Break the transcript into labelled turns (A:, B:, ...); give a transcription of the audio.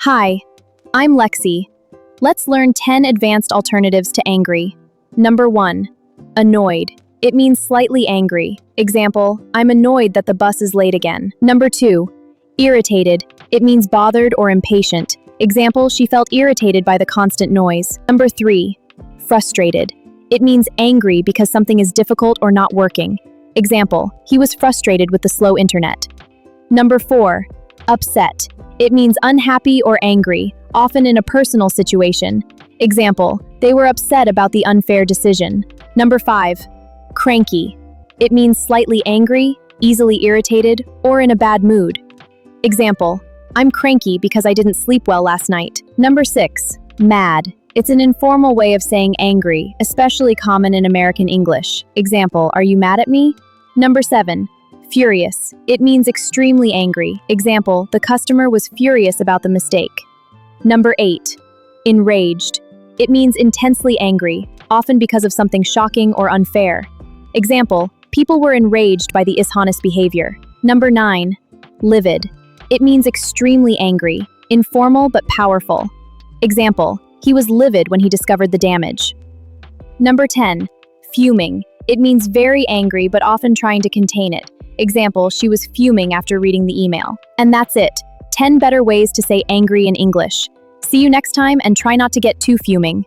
A: Hi, I'm Lexi. Let's learn 10 advanced alternatives to angry. Number 1. Annoyed. It means slightly angry. Example, I'm annoyed that the bus is late again. Number 2. Irritated. It means bothered or impatient. Example, she felt irritated by the constant noise. Number 3. Frustrated. It means angry because something is difficult or not working. Example, he was frustrated with the slow internet. Number 4. Upset. It means unhappy or angry, often in a personal situation. Example, they were upset about the unfair decision. Number 5. Cranky. It means slightly angry, easily irritated, or in a bad mood. Example, I'm cranky because I didn't sleep well last night. Number 6. Mad. It's an informal way of saying angry, especially common in American English. Example, are you mad at me? Number 7. Furious. It means extremely angry. Example, the customer was furious about the mistake. Number 8. Enraged. It means intensely angry, often because of something shocking or unfair. Example, people were enraged by the dishonest behavior. Number 9. Livid. It means extremely angry, informal but powerful. Example, he was livid when he discovered the damage. Number 10. Fuming. It means very angry but often trying to contain it. Example, she was fuming after reading the email. And that's it. 10 better ways to say angry in English. See you next time and try not to get too fuming.